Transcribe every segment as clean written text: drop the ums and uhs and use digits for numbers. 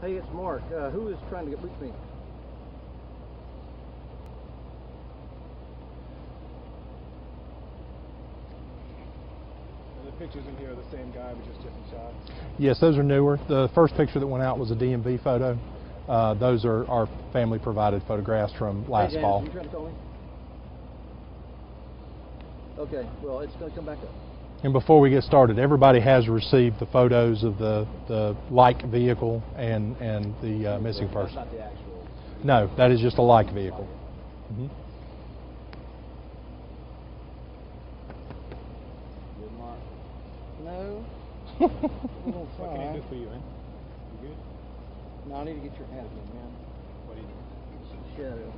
Hey, it's Mark. Who is trying to get with me? The pictures in here are the same guy, but just different shots. Yes, those are newer. The first picture that went out was a DMV photo. Those are our family provided photographs from last fall. You trying to call me? Okay, well, it's going to come back up. And before we get started, everybody has received the photos of the like vehicle and the missing person. That's not the actual. No, that is just a like vehicle. Mm-hmm. Good, Mark. No. What can I do for you, man? You good? No, I need to get your hat again, man. What do you need? Shadow.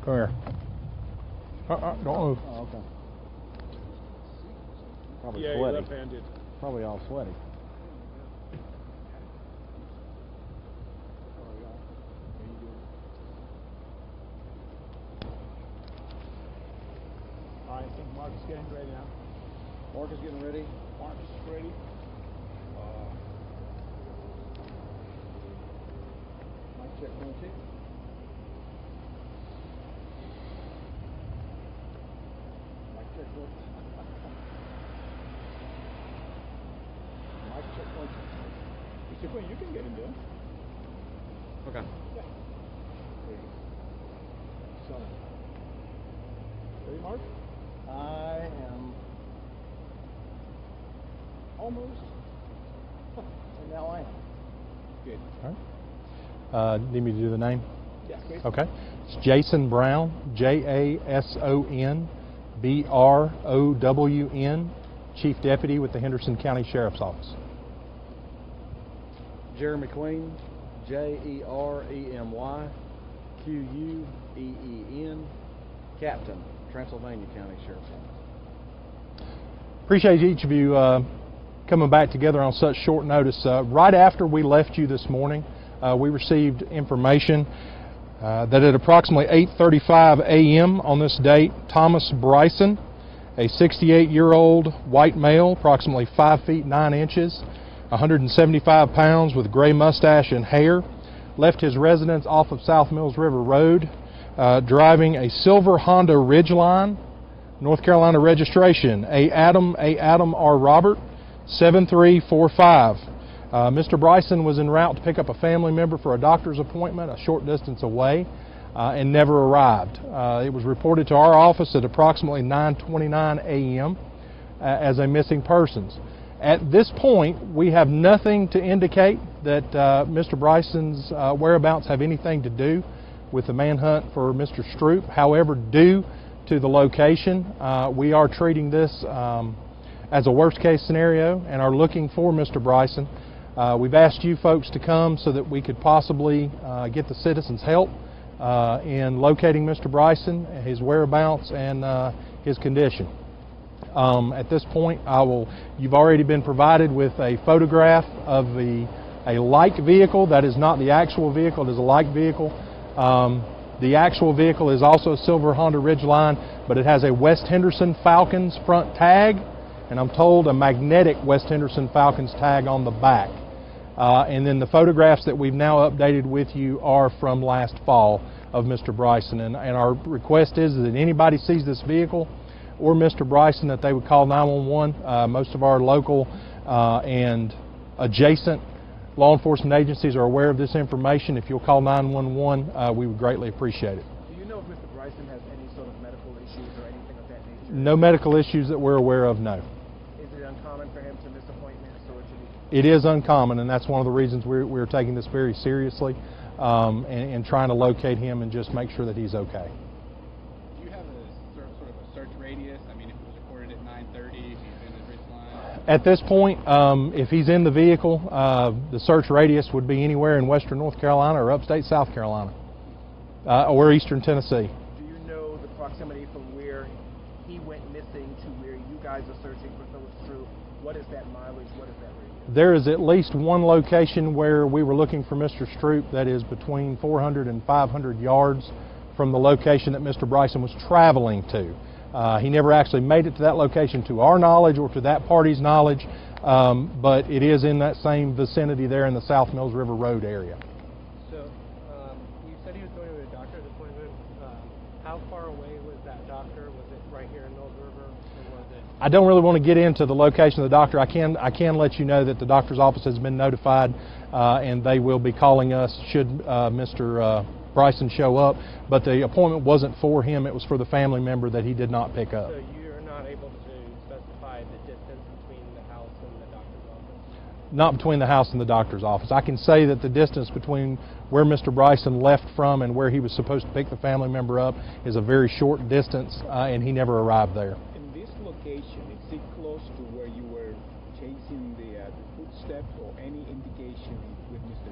Come here. Don't move. Oh, okay. Probably Yeah, sweaty. you're left-handed. Probably all sweaty. All right, I think Mark is getting ready now. Mark is getting ready. Mark is ready. Mic check 1, 2. Mic check 1. Mic check 1, 2. Mr. Quinn, you can get him there. Okay. Yeah. There you go. So, ready, Mark? I am almost. And now I am. Good. All right. Need me to do the name? Yeah, please. Okay. It's Jason Brown, Jason Brown, Chief Deputy with the Henderson County Sheriff's Office. Jeremy Queen, JeremyQueen, Captain, Transylvania County Sheriff's Office. Appreciate each of you coming back together on such short notice. Right after we left you this morning, we received information that at approximately 8:35 a.m. on this date, Thomas Bryson, a 68-year-old white male, approximately 5 feet 9 inches, 175 pounds with gray mustache and hair, left his residence off of South Mills River Road, driving a silver Honda Ridgeline, North Carolina registration, A. Adam R. Robert, 7345. Mr. Bryson was en route to pick up a family member for a doctor's appointment a short distance away and never arrived. It was reported to our office at approximately 9:29 a.m. As a missing persons. At this point, we have nothing to indicate that Mr. Bryson's whereabouts have anything to do with the manhunt for Mr. Stroop. However, due to the location, we are treating this as a worst-case scenario and are looking for Mr. Bryson. We've asked you folks to come so that we could possibly get the citizens' help in locating Mr. Bryson, his whereabouts, and his condition. At this point, you've already been provided with a photograph of a like vehicle. That is not the actual vehicle, it is a like vehicle. The actual vehicle is also a silver Honda Ridgeline, but it has a West Henderson Falcons front tag, and I'm told a magnetic West Henderson Falcons tag on the back. And then the photographs that we've now updated with you are from last fall of Mr. Bryson. And our request is that anybody sees this vehicle or Mr. Bryson, that they would call 911. Most of our local and adjacent law enforcement agencies are aware of this information. If you'll call 911, we would greatly appreciate it. Do you know if Mr. Bryson has any sort of medical issues or anything of that nature? No medical issues that we're aware of, no. Is it uncommon for him to miss appointments, or should he? It is uncommon, and that's one of the reasons we're taking this very seriously and trying to locate him and just make sure that he's okay. Do you have a sort of a search radius? I mean, if it was reported at 9:30, if he's in the Ridgeline? At this point, if he's in the vehicle, the search radius would be anywhere in western North Carolina or upstate South Carolina or eastern Tennessee. Do you know the proximity from where he went missing to where you guys are searching for Philip Stroop? What is that mileage? What is that radius? There is at least one location where we were looking for Mr. Stroop that is between 400 and 500 yards from the location that Mr. Bryson was traveling to. He never actually made it to that location to our knowledge or to that party's knowledge, but it is in that same vicinity there in the South Mills River Road area. So, you said he was going to a doctor's appointment. How far away was that doctor? Was it right here in Mills River, or was it? I don't really want to get into the location of the doctor. I can let you know that the doctor's office has been notified, and they will be calling us should Mr. Bryson show up. But the appointment wasn't for him; it was for the family member that he did not pick up. So you're not able to specify the distance between the house and the doctor's office? Not between the house and the doctor's office. I can say that the distance between where Mr. Bryson left from and where he was supposed to pick the family member up is a very short distance, and he never arrived there. In this location, is it close to where you were chasing the footsteps or any indication with Mr.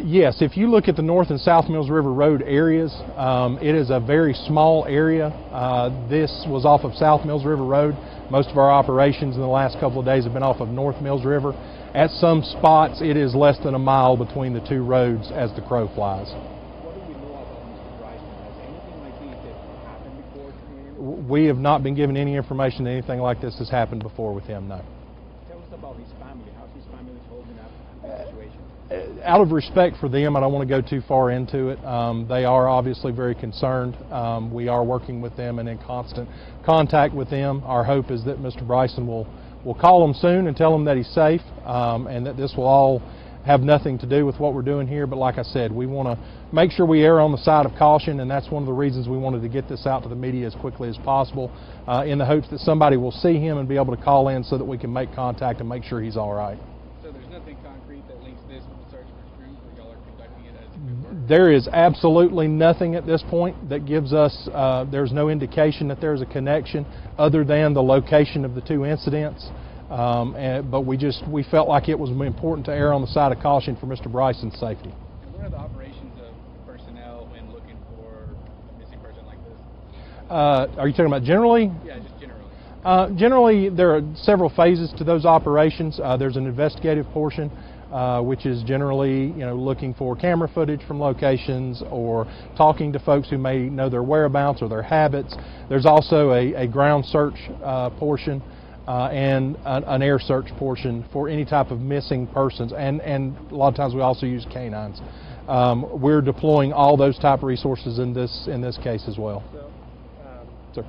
Yes, if you look at the North and South Mills River Road areas, it is a very small area. This was off of South Mills River Road. Most of our operations in the last couple of days have been off of North Mills River. At some spots, it is less than a mile between the two roads as the crow flies. What do we know about Mr. Bryson? Has anything like this happened before to him? We have not been given any information that anything like this has happened before with him, no. Tell us about his family. How's his family holding up in this situation? Out of respect for them, I don't want to go too far into it. They are obviously very concerned. We are working with them and in constant contact with them. Our hope is that Mr. Bryson will call them soon and tell them that he's safe, and that this will all have nothing to do with what we're doing here. But like I said, we want to make sure we err on the side of caution, and that's one of the reasons we wanted to get this out to the media as quickly as possible, in the hopes that somebody will see him and be able to call in so that we can make contact and make sure he's all right. So there's nothing concrete that links this with the search for Scrooge, or y'all are conducting it as a group work? There is absolutely nothing at this point that gives us, there's no indication that there's a connection other than the location of the two incidents. But we felt like it was important to err on the side of caution for Mr. Bryson's safety. And what are the operations of personnel when looking for a missing person like this? Are you talking about generally? Yeah, just generally. Generally, there are several phases to those operations. There's an investigative portion, which is generally, looking for camera footage from locations or talking to folks who may know their whereabouts or their habits. There's also a ground search portion and an air search portion for any type of missing persons. And a lot of times we also use canines. We're deploying all those type of resources in this case as well. So, Sir.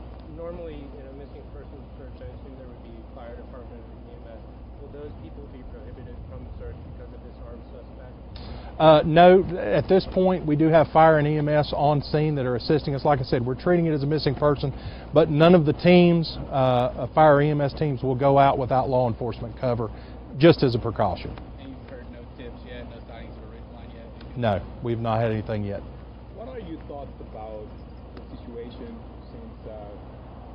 normally in a missing person search, I assume there would be fire department or EMS. Will those people be prohibited from the search because of this armed suspect? No, at this point we do have fire and EMS on scene that are assisting us. Like I said, we're treating it as a missing person, but none of the teams, fire EMS teams, will go out without law enforcement cover, just as a precaution. And you've heard no tips yet, no sightings of a ridgeline yet? No, we've not had anything yet. What are your thoughts about the situation since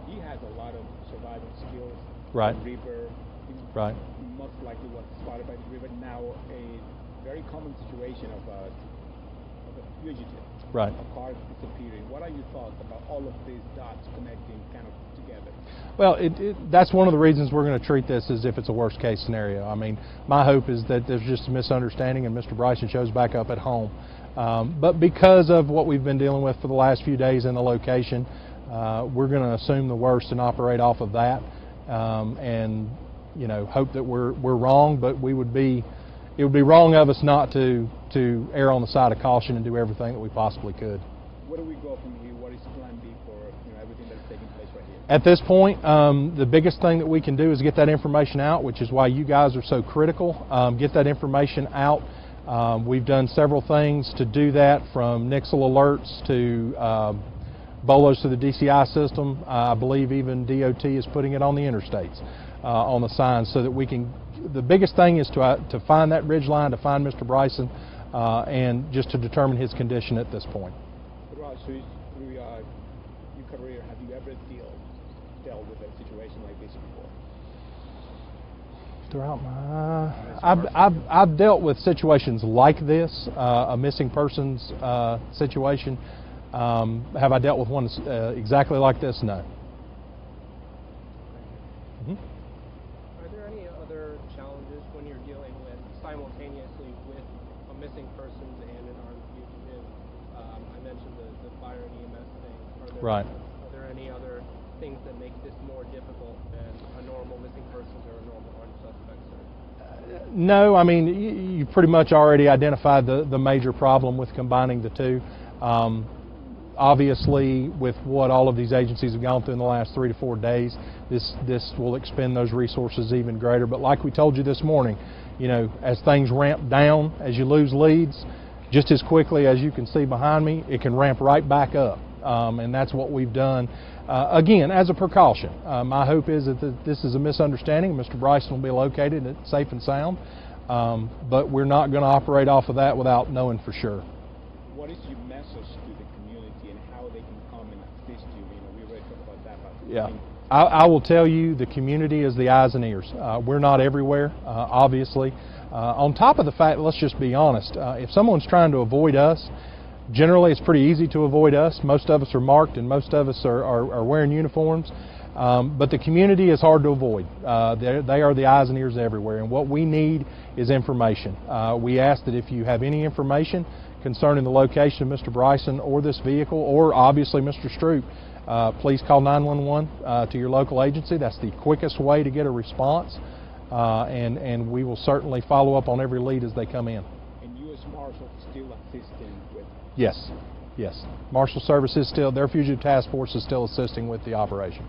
he has a lot of survival skills? Right. The river, Right. most likely was spotted by the river. Now a very common situation of a fugitive. Right. A car disappearing. What are your thoughts about all of these dots connecting kind of together? Well, that's one of the reasons we're going to treat this as if it's a worst case scenario. I mean, my hope is that there's just a misunderstanding and Mr. Bryson shows back up at home. But because of what we've been dealing with for the last few days in the location, we're going to assume the worst and operate off of that, and hope that we're wrong. But it would be wrong of us not to err on the side of caution and do everything that we possibly could. Where do we go from here? What is Plan B for everything that's taking place right here? At this point, the biggest thing that we can do is get that information out, which is why you guys are so critical. Get that information out. We've done several things to do that, from Nixle alerts to bolos to the DCI system. I believe even DOT is putting it on the interstates, on the signs, so that we can. The biggest thing is to find that ridge line, to find Mr. Bryson, and just to determine his condition at this point. Raj, through your career, have you ever dealt with a situation like this before? Throughout my, I've dealt with situations like this, a missing persons situation. Have I dealt with one exactly like this? No. Are there any other challenges when you're dealing with simultaneously with a missing person and an armed fugitive? I mentioned the fire and EMS thing. Are there Right. other there any other things that make this more difficult than a normal missing persons or a normal armed suspect search? No, I mean, you pretty much already identified the major problem with combining the two. Obviously, with what all of these agencies have gone through in the last 3 to 4 days, this will expend those resources even greater. But like we told you this morning, you know, as things ramp down, as you lose leads, just as quickly as you can see behind me, it can ramp right back up. And that's what we've done, again, as a precaution. My hope is that this is a misunderstanding. Mr. Bryson will be located safe and sound, but we're not going to operate off of that without knowing for sure. What is your message to the community and how they can come and assist you? You know, we already talked about that. But yeah. I will tell you, the community is the eyes and ears. We're not everywhere, obviously. On top of the fact, let's just be honest, if someone's trying to avoid us, generally it's pretty easy to avoid us. Most of us are marked and most of us are wearing uniforms. But the community is hard to avoid. They are the eyes and ears everywhere, and what we need is information. We ask that if you have any information concerning the location of Mr. Bryson or this vehicle, or obviously Mr. Stroop, please call 911 to your local agency. That's the quickest way to get a response, and we will certainly follow up on every lead as they come in. And U.S. Marshals still assisting with? Yes, yes. Marshal Service is still, their Fugitive Task Force is still assisting with the operation.